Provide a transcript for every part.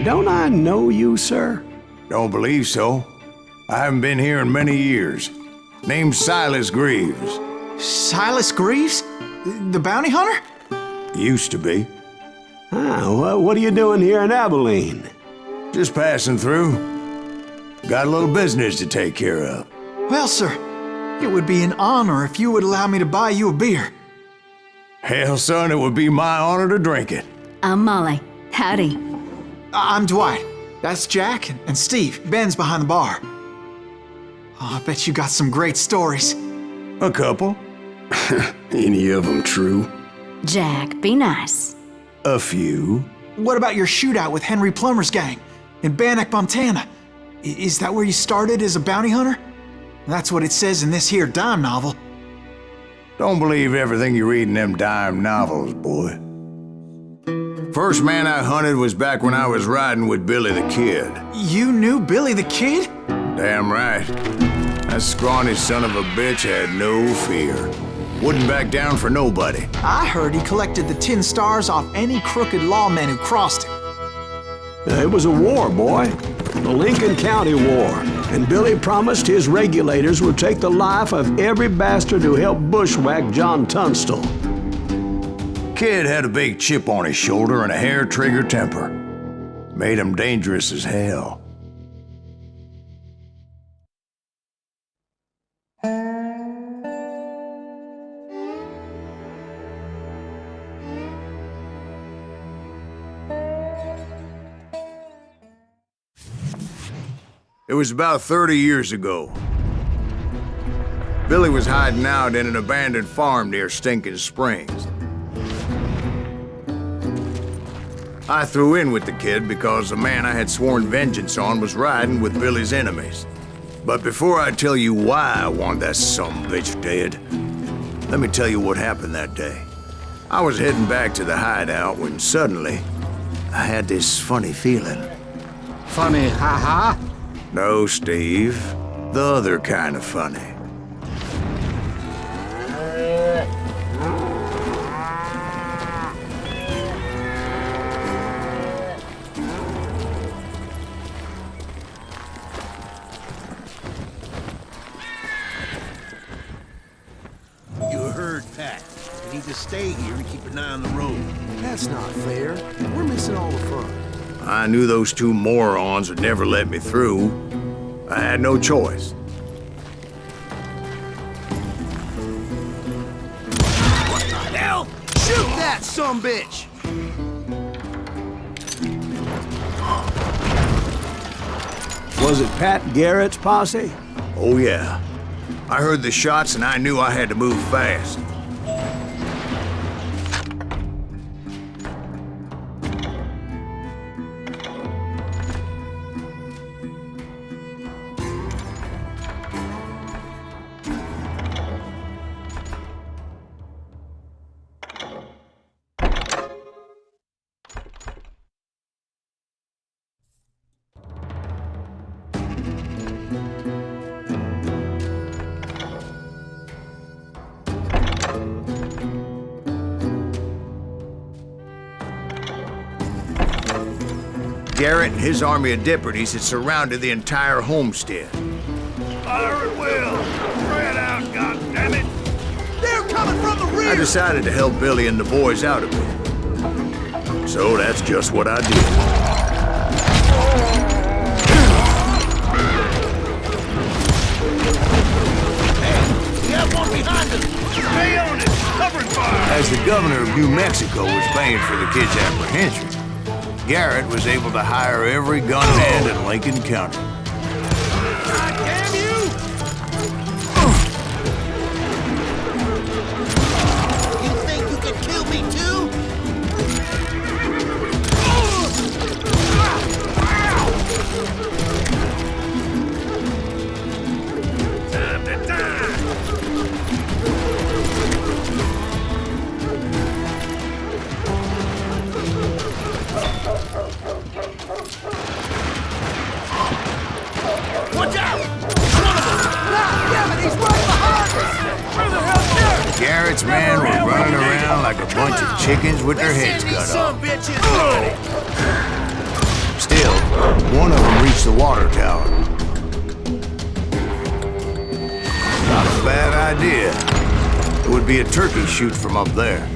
don't I know you, sir? Don't believe so. I haven't been here in many years. Name's Silas Greaves. Silas Greaves? The bounty hunter? Used to be. Ah, what are you doing here in Abilene? Just passing through. Got a little business to take care of. Well, sir, it would be an honor if you would allow me to buy you a beer. Hell, son, it would be my honor to drink it. I'm Molly. Howdy. I'm Dwight. That's Jack and Steve. Ben's behind the bar. Oh, I bet you got some great stories. A couple. Any of them true? Jack, be nice. A few. What about your shootout with Henry Plummer's gang in Bannock, Montana? Is that where you started as a bounty hunter? That's what it says in this here dime novel. Don't believe everything you read in them dime novels, boy. First man I hunted was back when I was riding with Billy the Kid. You knew Billy the Kid? Damn right. That scrawny son of a bitch had no fear. Wouldn't back down for nobody. I heard he collected the 10 stars off any crooked lawmen who crossed him. It was a war, boy. The Lincoln County War. And Billy promised his regulators would take the life of every bastard who helped bushwhack John Tunstall. Kid had a big chip on his shoulder and a hair-trigger temper. Made him dangerous as hell. It was about 30 years ago. Billy was hiding out in an abandoned farm near Stinking Springs. I threw in with the kid because the man I had sworn vengeance on was riding with Billy's enemies. But before I tell you why I want that sumbitch dead, let me tell you what happened that day. I was heading back to the hideout when suddenly I had this funny feeling. Funny, ha-ha? No, Steve. The other kind of funny. You heard Pat. You need to stay here and keep an eye on the road. That's not fair. We're missing all the fun. I knew those two morons would never let me through. I had no choice. What the hell? Shoot that sumbitch! Was it Pat Garrett's posse? Oh yeah. I heard the shots and I knew I had to move fast. Garrett and his army of deputies had surrounded the entire homestead. Fire at will! Spread out, goddammit! They're coming from the rear! I decided to help Billy and the boys out a bit. So that's just what I did. We have one behind us! Stay on it! Covering fire! As the governor of New Mexico was paying for the kid's apprehension, Garrett was able to hire every gun hand in Lincoln County. God damn you! You think you can kill me too? Time to die! Watch out! Damn it, he's right behind us! Where the hell's Garrett? Garrett's men were running around like a bunch of chickens with their heads cut off. Some bitches! Still, reach the water tower. Not a bad idea. It would be a turkey shoot from up there.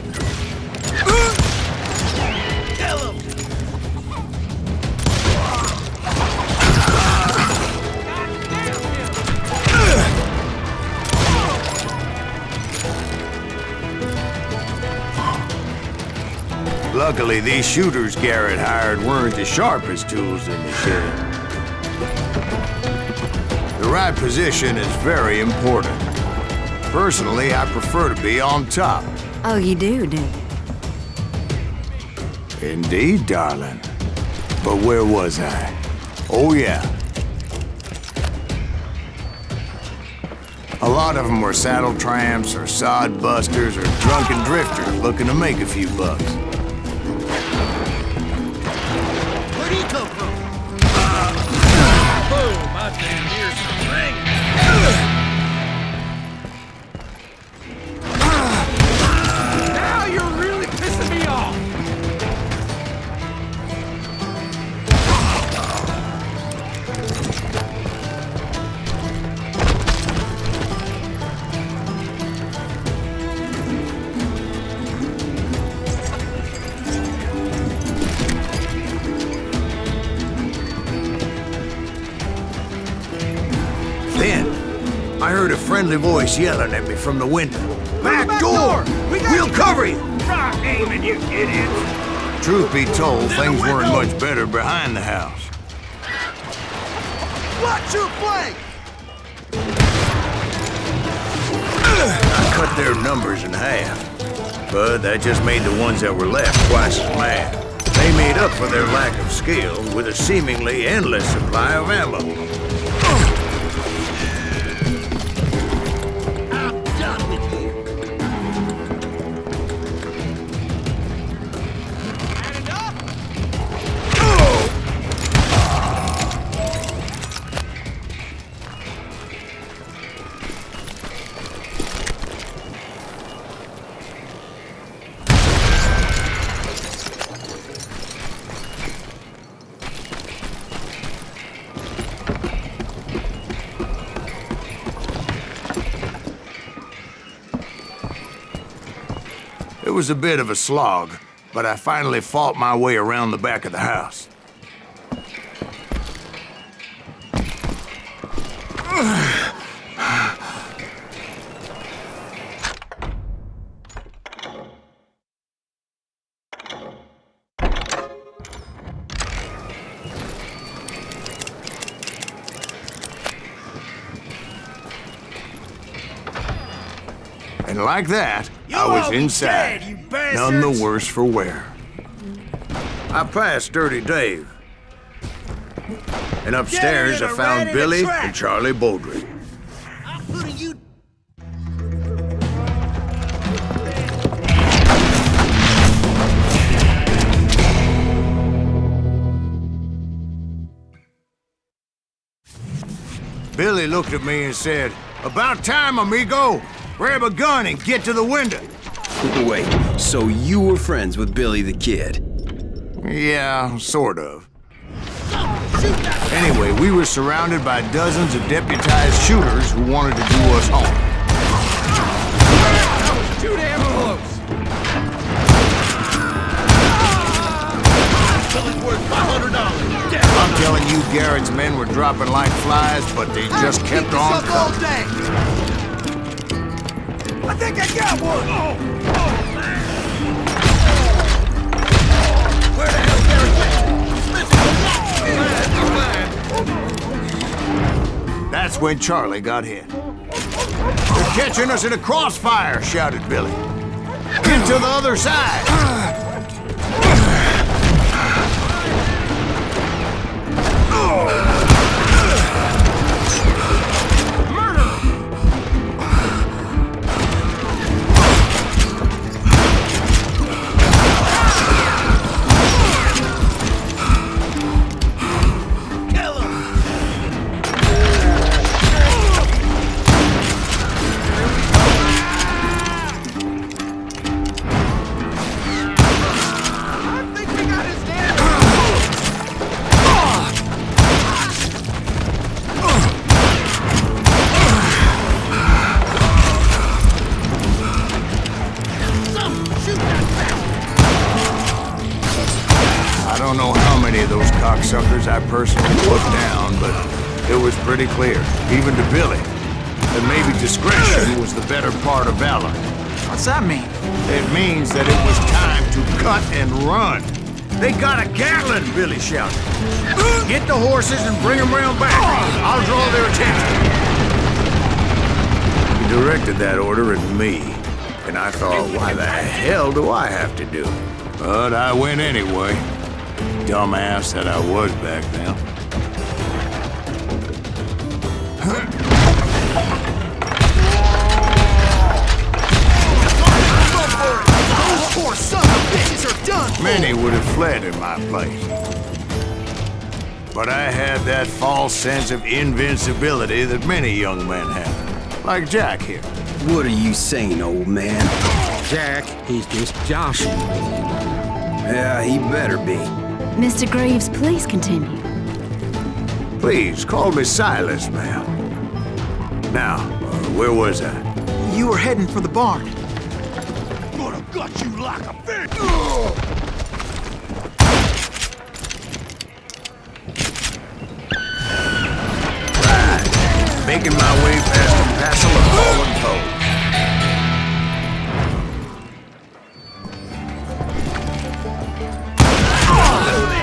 Luckily, these shooters Garrett hired weren't the sharpest tools in the shed. The right position is very important. Personally, I prefer to be on top. Oh, you do you? Indeed, darling. But where was I? Oh, yeah. A lot of them were saddle tramps or sod busters or drunken drifters looking to make a few bucks. Where'd he come from? Boom! My damn ears are ringing. Now you're really pissing me off. Then, I heard a friendly voice yelling at me from the window. Back door! We'll cover you! Try aiming, you idiots. Truth be told, things weren't much better behind the house. Watch your flank! I cut their numbers in half, but that just made the ones that were left twice as mad. They made up for their lack of skill with a seemingly endless supply of ammo. I'm done with you. Had enough? It was a bit of a slog, but I finally fought my way around the back of the house. And like that, I was inside, dead, you none the bastards! worse for wear. I passed Dirty Dave. And upstairs, Get I in, found ran in a Billy trap. and Charlie Baldry. I'm putting you. Billy looked at me and said, "About time, amigo. Grab a gun and get to the window." Wait, so you were friends with Billy the Kid? Yeah, sort of. Anyway, we were surrounded by dozens of deputized shooters who wanted to do us home. Too damn close. Billy's worth $500. I'm telling you, Garrett's men were dropping like flies, but they just kept on all coming. day. I think I got one. Where the hell Garrett? That's when Charlie got hit. "They're catching us in a crossfire," shouted Billy. "Get to the other side!" I personally looked down, but it was pretty clear, even to Billy, that maybe discretion was the better part of valor. What's that mean? It means that it was time to cut and run. They got a Gatlin, Billy shouted. Get the horses and bring them round back. I'll draw their attention. He directed that order at me, and I thought, why the hell do I have to do it? But I went anyway. Dumbass that I was back then. Those poor sons of bitches are done! Many would have fled in my place. But I had that false sense of invincibility that many young men have. Like Jack here. What are you saying, old man? Jack, he's just joshing. Yeah, he better be. Mr. Greaves, please continue. Please, call me Silas, ma'am. Now, where was I? You were heading for the barn. Gonna gut you like a fish! Right. Making my way past the passel of fallen foes.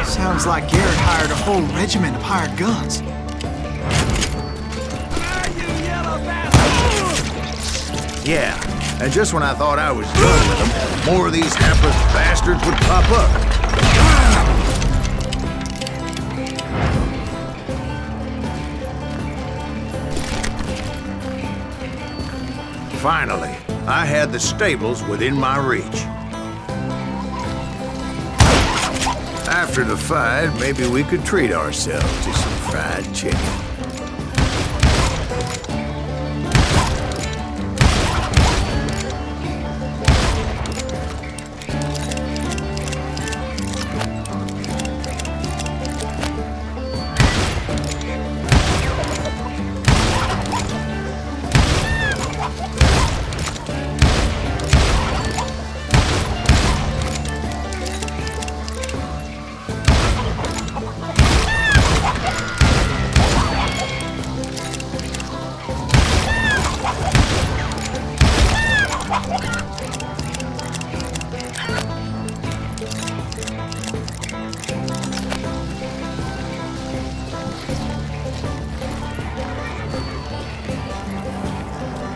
Sounds like Garrett hired a whole regiment of hired guns. Yeah, and just when I thought I was done with them, more of these hapless bastards would pop up. Finally, I had the stables within my reach. After the fight, maybe we could treat ourselves to some fried chicken.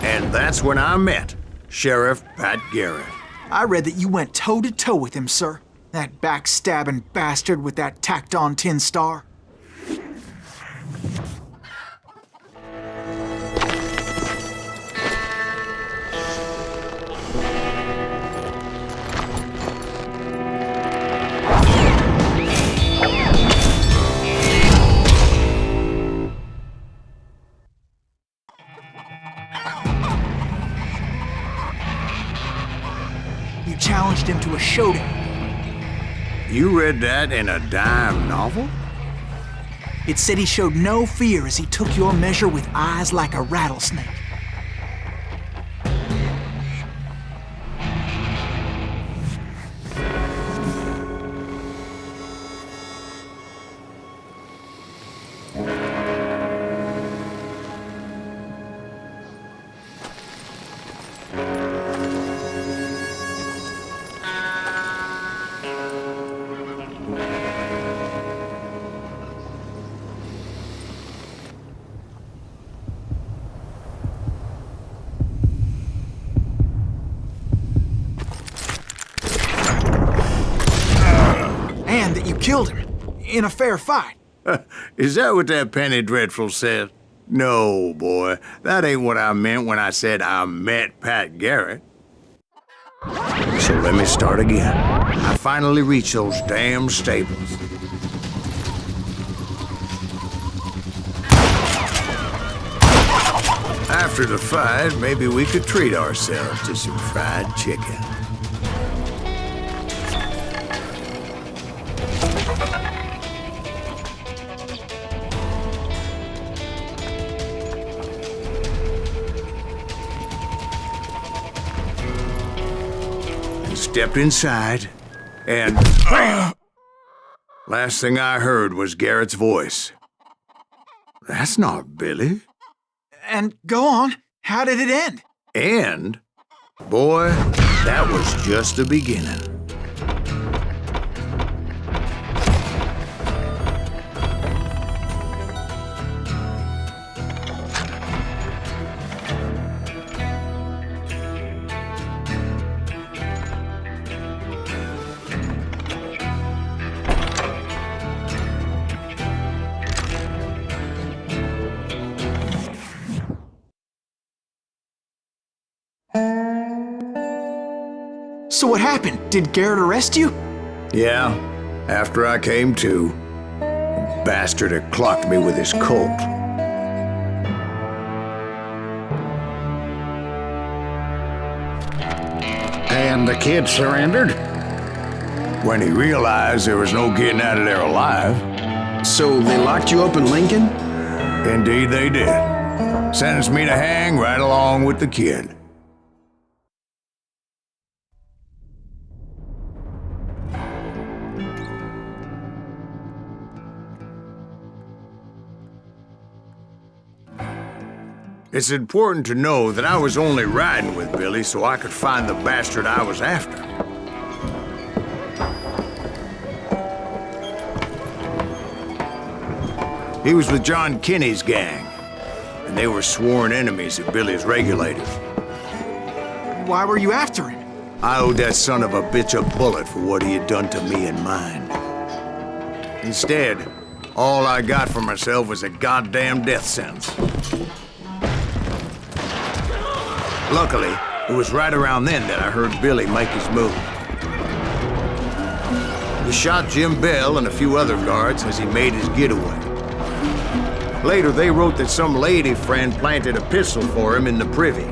And that's when I met Sheriff Pat Garrett. I read that you went toe-to-toe with him, sir. That backstabbing bastard with that tacked-on tin star. You challenged him to a showdown. You read that in a dime novel? It said he showed no fear as he took your measure with eyes like a rattlesnake. And that you killed him in a fair fight. Is that what that Penny Dreadful said? No, boy. That ain't what I meant when I said I met Pat Garrett. So let me start again. I finally reached those damn stables. After the fight, maybe we could treat ourselves to some fried chicken. Stepped inside, and Last thing I heard was Garrett's voice. That's not Billy. And go on, how did it end? And, boy, that was just the beginning. So what happened? Did Garrett arrest you? Yeah, after I came to, the bastard had clocked me with his Colt. And the kid surrendered? When he realized there was no getting out of there alive. So they locked you up in Lincoln? Indeed they did. Sentenced me to hang right along with the kid. It's important to know that I was only riding with Billy so I could find the bastard I was after. He was with John Kinney's gang, and they were sworn enemies of Billy's regulators. Why were you after him? I owed that son of a bitch a bullet for what he had done to me and mine. Instead, all I got for myself was a goddamn death sentence. Luckily, it was right around then that I heard Billy make his move. He shot Jim Bell and a few other guards as he made his getaway. Later, they wrote that some lady friend planted a pistol for him in the privy.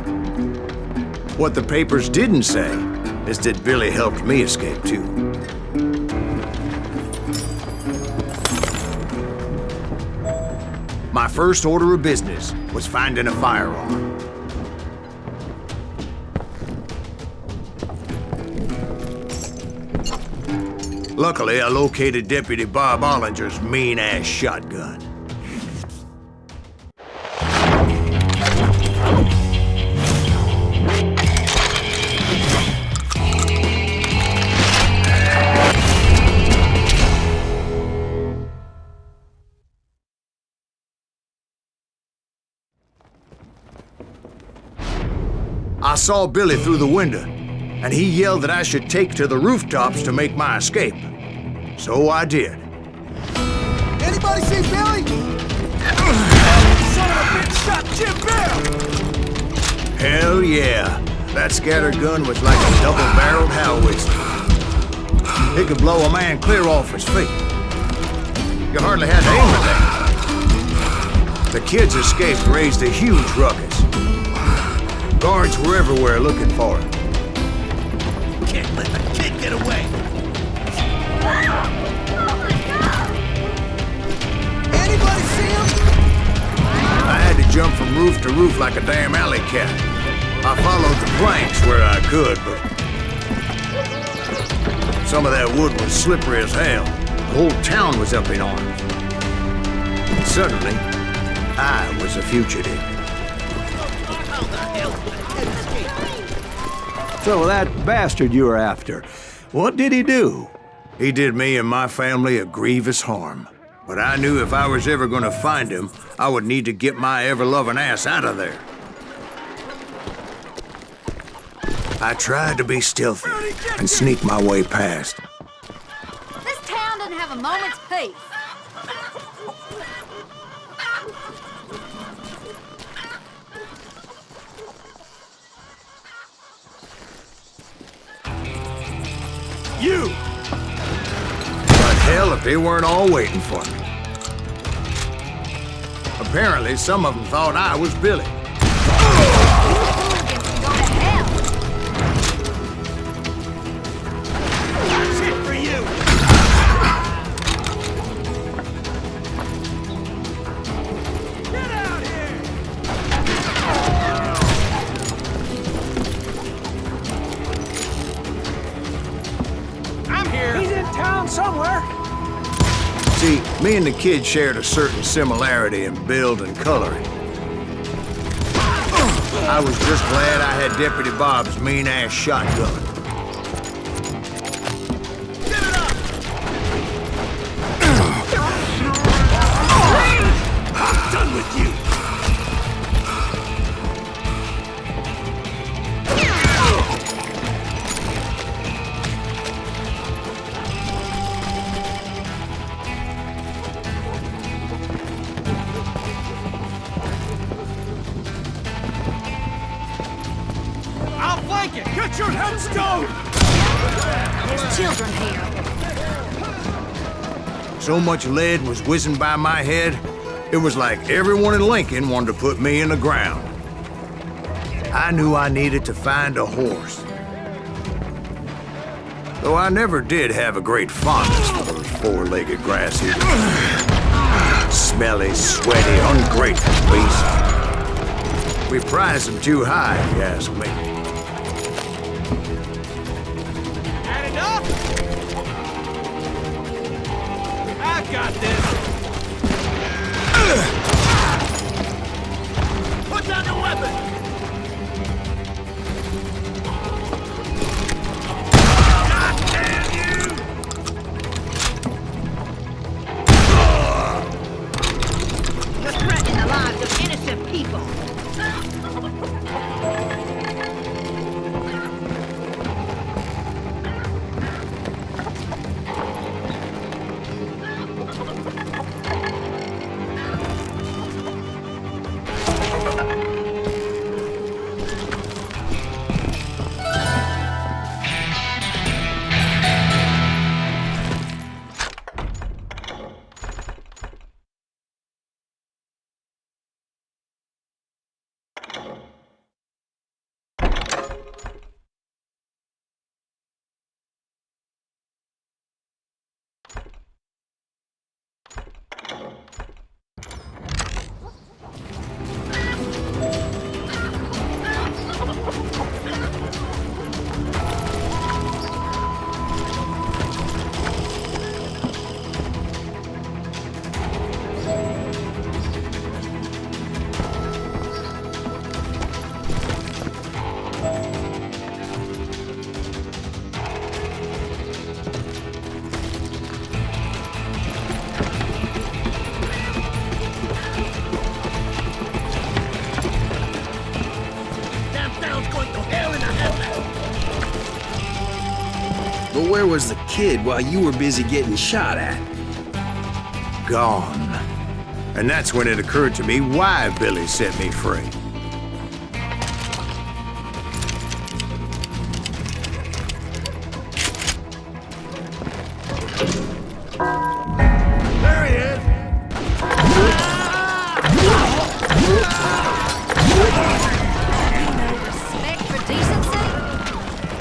What the papers didn't say is that Billy helped me escape too. My first order of business was finding a firearm. Luckily, I located Deputy Bob Ollinger's mean-ass shotgun. I saw Billy through the window, and he yelled that I should take to the rooftops to make my escape. So I did. Anybody see Billy? Son of a bitch shot Jim Bell! Hell yeah. That scatter gun was like a double-barreled howitzer. It could blow a man clear off his feet. You hardly had to aim at that. The kid's escape raised a huge ruckus. Guards were everywhere looking for him. Can't let the kid get away! Anybody see him? I had to jump from roof to roof like a damn alley cat. I followed the planks where I could, but some of that wood was slippery as hell. The whole town was up in arms. And suddenly, I was a fugitive. How the hell did the kid escape? So that bastard you were after, what did he do? He did me and my family a grievous harm. But I knew if I was ever gonna find him, I would need to get my ever-loving ass out of there. I tried to be stealthy and sneak my way past. This town doesn't have a moment's peace. You! But hell if they weren't all waiting for me. Apparently, some of them thought I was Billy. That's it for you! Get out here! I'm here! He's in town somewhere! Me and the kid shared a certain similarity in build and coloring. I was just glad I had Deputy Bob's mean-ass shotgun. I'm done with you! I'll flank it! Get your headstone! There's children here. So much lead was whizzing by my head, it was like everyone in Lincoln wanted to put me in the ground. I knew I needed to find a horse. Though I never did have a great fondness for those four-legged grass eaters. Smelly, sweaty, ungrateful beasts. We prize them too high, if you ask me. Had enough? I've got this. Put down your weapon! God damn you! You're threatening the lives of innocent people. But where was the kid while you were busy getting shot at? Gone. And that's when it occurred to me why Billy set me free. There he is! Respect for decency?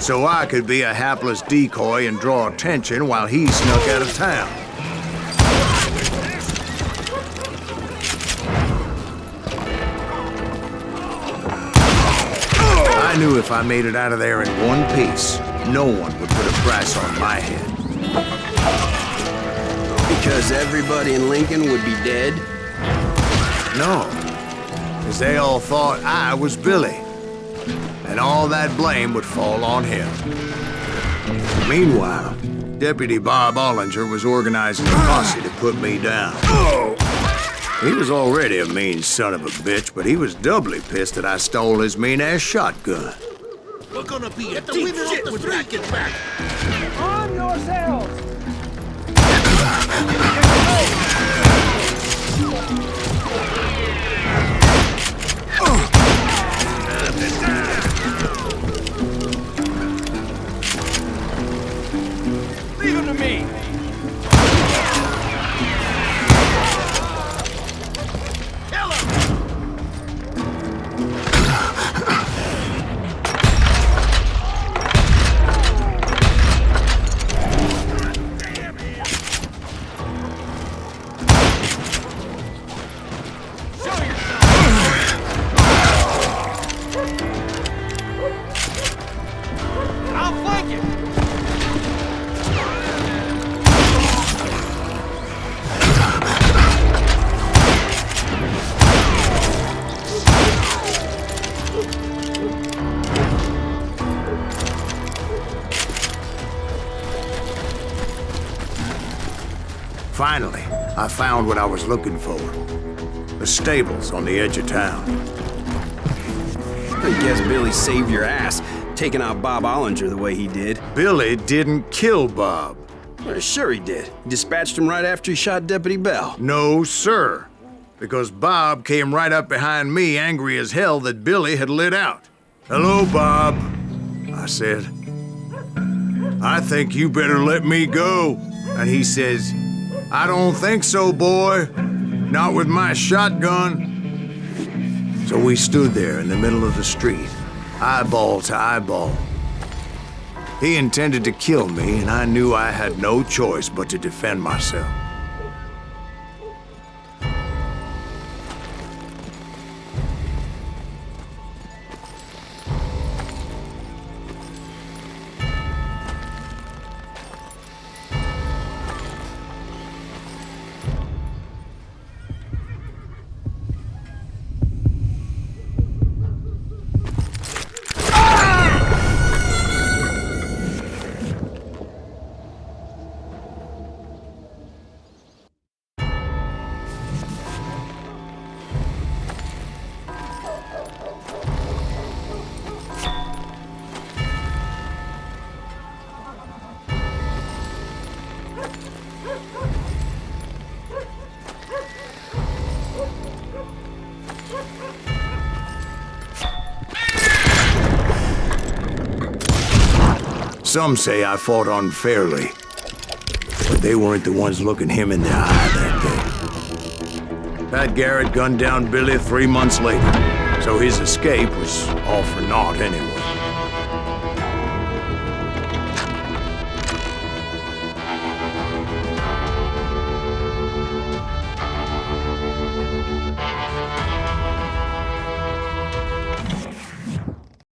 So I could be a hapless decoy and draw attention while he snuck out of town. I knew if I made it out of there in one piece, no one would put a price on my head. Because everybody in Lincoln would be dead? No, because they all thought I was Billy, and all that blame would fall on him. Meanwhile, Deputy Bob Ollinger was organizing a posse to put me down. He was already a mean son of a bitch, but he was doubly pissed that I stole his mean-ass shotgun. We're gonna be a deep shit when I get back! Arm yourselves! Leave him to me! Kill him! Finally, I found what I was looking for. The stables on the edge of town. I guess Billy saved your ass, taking out Bob Ollinger the way he did. Billy didn't kill Bob. Well, sure he did. He dispatched him right after he shot Deputy Bell. No, sir. Because Bob came right up behind me, angry as hell that Billy had lit out. "Hello, Bob," I said. "I think you better let me go." And he says, "I don't think so, boy. Not with my shotgun." So we stood there in the middle of the street, eyeball to eyeball. He intended to kill me, and I knew I had no choice but to defend myself. Some say I fought unfairly, but they weren't the ones looking him in the eye that day. Pat Garrett gunned down Billy 3 months later, so his escape was all for naught anyway.